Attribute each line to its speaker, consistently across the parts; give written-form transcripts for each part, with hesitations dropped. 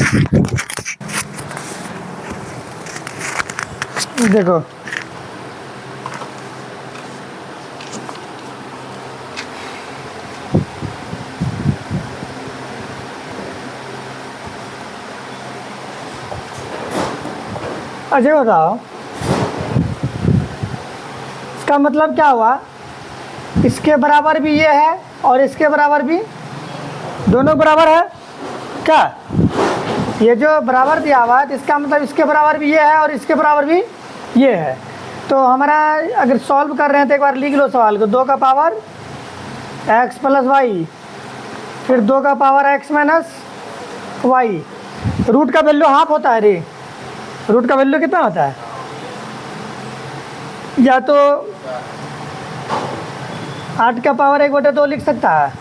Speaker 1: देखो अच्छा बताओ, इसका मतलब क्या हुआ? इसके बराबर भी ये है और इसके बराबर भी, दोनों बराबर है क्या? ये जो बराबर दिया हुआ है तो इसका मतलब इसके बराबर भी ये है और इसके बराबर भी ये है। तो हमारा अगर सॉल्व कर रहे हैं तो एक बार लिख लो सवाल को, 2 का पावर x प्लस वाई, फिर 2 का power x minus y. Root का वैल्यू हाफ होता है रे, रूट का वैल्यू कितना होता है? या तो 8 का पावर 1/2 लिख सकता है,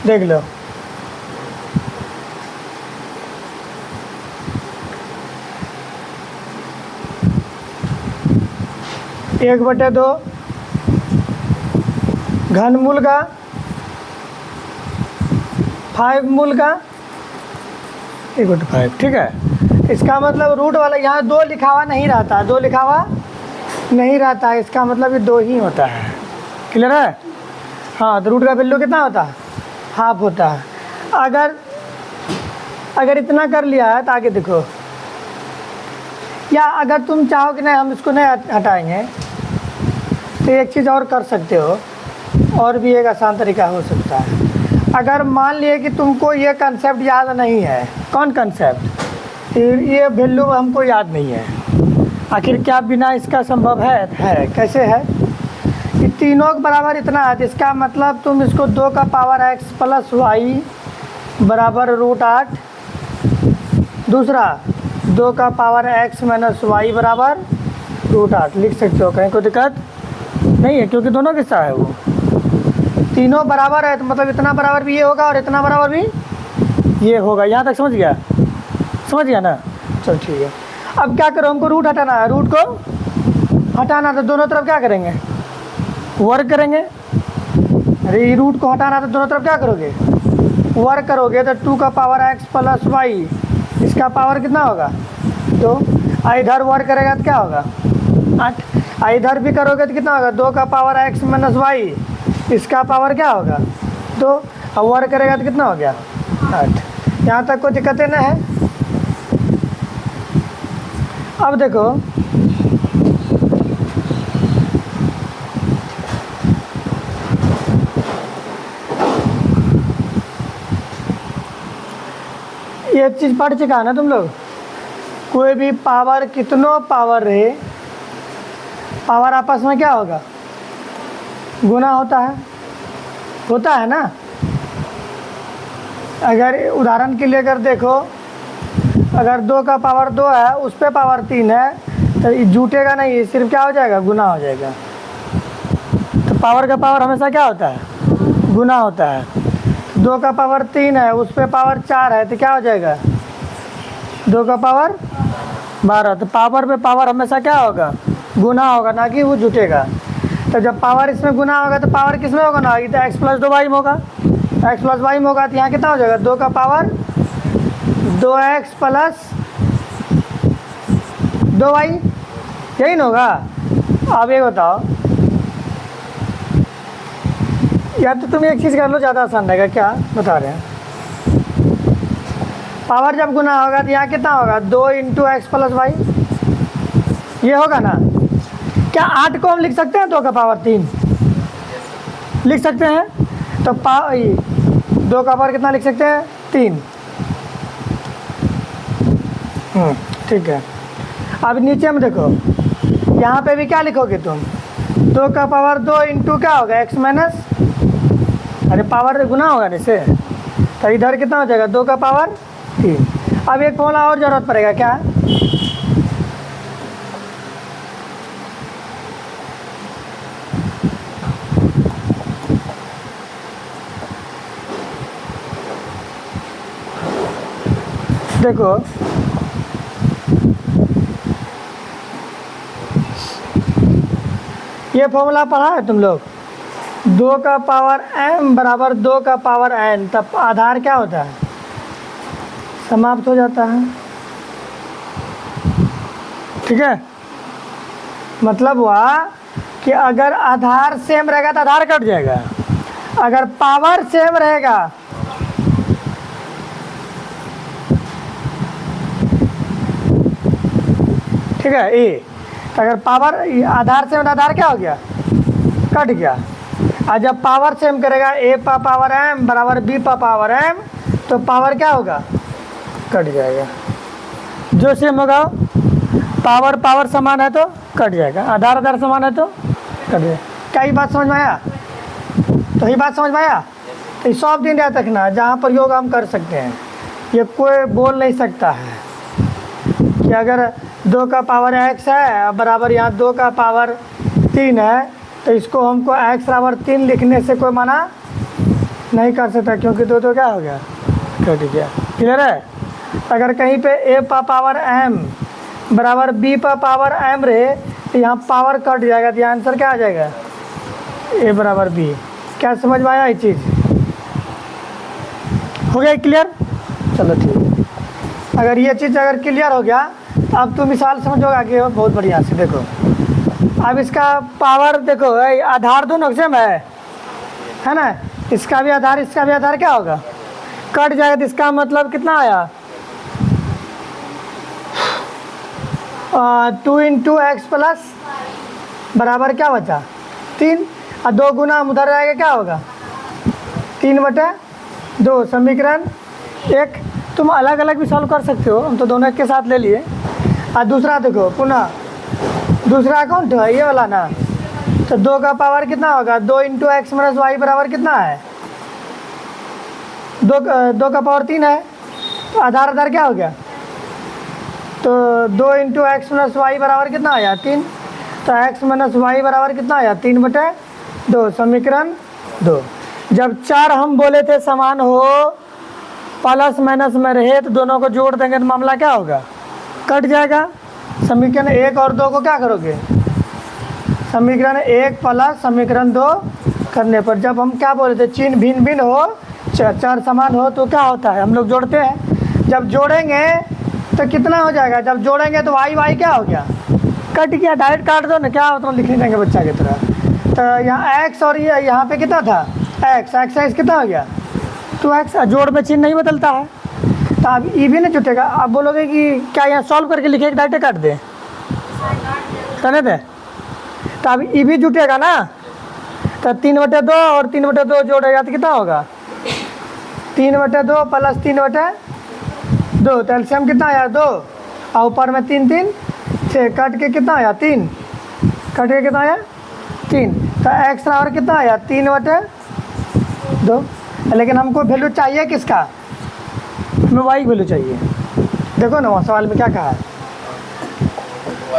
Speaker 1: देख लो। एक बटे दो घन मूल का 5 मूल का 1/5, ठीक है। इसका मतलब रूट वाला यहाँ 2 लिखा हुआ नहीं रहता, 2 लिखा हुआ नहीं रहता है, इसका मतलब ये 2 ही होता है। क्लियर है? हाँ, तो रूट का वैल्यू कितना होता है? हाफ होता है। अगर इतना कर लिया है तो आगे देखो, या अगर तुम चाहो कि नहीं हम इसको नहीं हटाएंगे तो एक चीज़ और कर सकते हो, और भी एक आसान तरीका हो सकता है। अगर मान लिए कि तुमको ये कंसेप्ट याद नहीं है, कौन कंसेप्ट? ये वैल्यू हमको याद नहीं है, आखिर क्या बिना इसका संभव है? कैसे है? कि तीनों के बराबर इतना है, इसका मतलब तुम इसको 2 का पावर x प्लस वाई बराबर √8, दूसरा 2 का पावर x माइनस वाई बराबर √8 लिख सकते हो, कहीं कोई दिक्कत नहीं है, क्योंकि दोनों किस्सा है, वो तीनों बराबर है। तो मतलब इतना बराबर भी ये होगा और इतना बराबर भी ये होगा। यहाँ तक समझ गया? समझ गया ना? चल ठीक है। अब क्या करो, हमको रूट हटाना है, रूट को हटाना, तो दोनों तरफ क्या करेंगे? वर्ग करेंगे। अरे ये रूट को हटाना तो दोनों तरफ क्या करोगे? वर्ग करोगे। तो 2 का पावर x प्लस वाई, इसका पावर कितना होगा? तो इधर वर्ग करेगा तो क्या होगा? 8। इधर भी करोगे तो कितना होगा? 2 का पावर x माइनस वाई, इसका पावर क्या होगा? 2। अब वर्ग करेगा तो कितना हो गया? 8। यहाँ तक कोई दिक्कतें नहीं है। अब देखो, ये चीज़ पढ़ चुका है ना तुम लोग? कोई भी पावर, कितनों पावर रहे, पावर आपस में क्या होगा? गुना होता है ना। अगर उदाहरण के लिए अगर देखो, अगर 2 का पावर 2 है, उस पे पावर 3 है, तो ये जुटेगा नहीं, सिर्फ क्या हो जाएगा? गुना हो जाएगा। तो पावर का पावर हमेशा क्या होता है? गुना होता है। 2 का पावर 3 है, उस पे पावर 4 है, तो क्या हो जाएगा? 2 का पावर 12। तो पावर पे पावर हमेशा क्या होगा? गुना होगा, ना कि वो जुटेगा। तो जब पावर इसमें गुना होगा तो पावर किस में होगा ना? तो x प्लस 2y में होगा, x प्लस वाई में होगा। तो यहाँ कितना हो जाएगा? 2 का पावर 2x प्लस 2y, यही ना होगा? अब ये बताओ, या तो तुम एक चीज़ कर लो, ज़्यादा आसान रहेगा। क्या बता रहे हैं? पावर जब गुना होगा तो यहाँ कितना होगा? 2 इंटू एक्स प्लस वाई, ये होगा ना? क्या 8 को हम लिख सकते हैं 2 का पावर 3? लिख सकते हैं। तो 2 का पावर कितना लिख सकते हैं? 3। ठीक है। अब नीचे में देखो, यहाँ पे भी क्या लिखोगे तुम? 2 का पावर 2 इंटू क्या होगा? x माइनस, अरे पावर गुना होगा जैसे, तो इधर कितना हो जाएगा? 2 का पावर 3। अब एक फॉर्मूला और ज़रूरत पड़ेगा, क्या? देखो, ये फॉर्मूला पढ़ा है तुम लोग? 2 का पावर m बराबर 2 का पावर n, तब आधार क्या होता है? समाप्त हो जाता है। ठीक है, मतलब हुआ कि अगर आधार सेम रहेगा तो आधार कट जाएगा, अगर पावर सेम रहेगा ठीक है ए, तो अगर पावर आधार सेम, आधार क्या हो गया? कट गया। और जब पावर सेम करेगा a पा पावर m बराबर b पा पावर m, तो पावर क्या होगा? कट जाएगा। जो सेम होगा पावर पावर समान है तो कट जाएगा, आधार आधार समान है तो कट जाएगा। क्या ये बात समझ में आया? तो ये बात समझ में आया? तो सब दिन याद रखना, जहाँ पर योग हम कर सकते हैं, ये कोई बोल नहीं सकता है कि अगर 2 का पावर x है बराबर यहाँ 2 का पावर 3 है, तो इसको हमको x बराबर 3 लिखने से कोई मना नहीं कर सकता, क्योंकि तो क्या हो गया? कट गया। क्लियर है? अगर कहीं पे a पा पावर m बराबर b पा पावर m रहे, तो यहाँ पावर कट जाएगा, तो यहाँ आंसर क्या आ जाएगा? a बराबर b। क्या समझ में आया ये चीज़? हो गया क्लियर? चलो ठीक है। अगर ये चीज़ अगर क्लियर हो गया, तो अब तुम मिसाल समझोगे आगे बहुत बढ़िया से। देखो अब इसका पावर देखो, आधार दोनों सेम है ना? इसका भी आधार इसका भी आधार क्या होगा? कट जाएगा। तो इसका मतलब कितना आया? 2 इंटू एक्स प्लस बराबर क्या बचा? 3, और 2 गुना हम उधर जाएगा क्या होगा? 3/2। समीकरण 1। तुम अलग अलग भी सॉल्व कर सकते हो, हम तो दोनों एक के साथ ले लिए। और दूसरा देखो, पुनः दूसरा अकाउंट है ये वाला ना, तो 2 का पावर कितना होगा? 2 इंटू एक्स माइनस वाई बराबर कितना है? 2 का पावर 3 है, तो आधार आधार क्या हो गया? तो 2 इंटू एक्स माइनस वाई बराबर कितना आया? 3। तो एक्स माइनस वाई बराबर कितना आया? 3/2। समीकरण 2। जब 4 हम बोले थे समान हो, प्लस माइनस में रहे, तो दोनों को जोड़ देंगे तो मामला क्या होगा? कट जाएगा। समीकरण 1 और 2 को क्या करोगे? समीकरण 1 प्लस समीकरण 2 करने पर, जब हम क्या बोले थे? चिन्ह भिन्न भिन्न हो, चार समान हो, तो क्या होता है? हम लोग जोड़ते हैं। जब जोड़ेंगे तो कितना हो जाएगा? जब जोड़ेंगे तो वाई वाई क्या हो गया? कट गया। डायरेक्ट काट दो ना, क्या होता है? लिखने देंगे बच्चा की तरह। तो यहाँ एक्स और ये यहाँ पे कितना था? एक्स एक्स एक्स कितना हो गया? 2x। जोड़ में चिन्ह नहीं बदलता है, तो अब ई भी नहीं छूटेगा। आप बोलोगे कि क्या यहाँ सॉल्व करके लिखे डायरेक्ट काट दे? करने दे। तो अब ई भी जुटेगा ना, तो 3/2 और 3/2 जोड़ेगा तो कितना होगा? 3/2 प्लस 3/2। तो एलसीएम कितना आया? 2, और ऊपर में 3 3 6, कट के कितना आया? 3। कट के कितना आया? 3। तो एक्स बराबर कितना आया? 3/2। लेकिन हमको वैल्यू चाहिए किसका? हमें वाई की वैल्यू चाहिए। देखो ना वहाँ सवाल में क्या कहा है?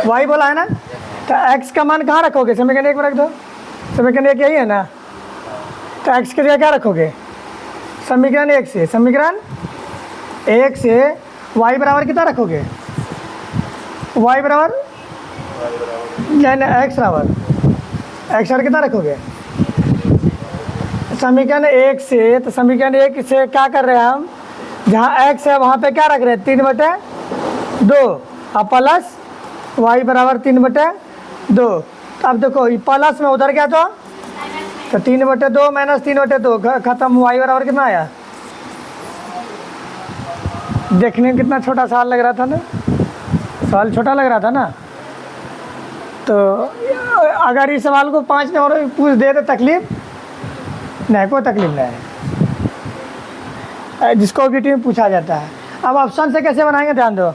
Speaker 1: वाई बोला है ना, तो एक्स का मान कहाँ रखोगे? समीकरण 1 में रख दो। समीकरण 1 यही है ना, तो एक्स के जगह क्या रखोगे? समीकरण 1 से, समीकरण 1 से वाई बराबर कितना रखोगे? वाई बराबर एक्स बराबर एक्स कितना रखोगे? समीकरण 1 से, तो समीकरण 1 से क्या कर रहे हैं हम? जहाँ x है वहाँ पे क्या रख रहे हैं? 3/2 और प्लस y बराबर 3/2। तो अब देखो ये प्लस में उधर क्या तो 3/2 माइनस 3/2 खत्म। y बराबर कितना आया? देखने में कितना छोटा सवाल लग रहा था ना? सवाल छोटा लग रहा था ना? तो अगर इस सवाल को 5 नंबर पूछ दे तो तकलीफ नहीं, कोई तकलीफ नहीं है, जिसको ऑब्जेक्टिव में पूछा जाता है। अब ऑप्शन से कैसे बनाएंगे ध्यान दो।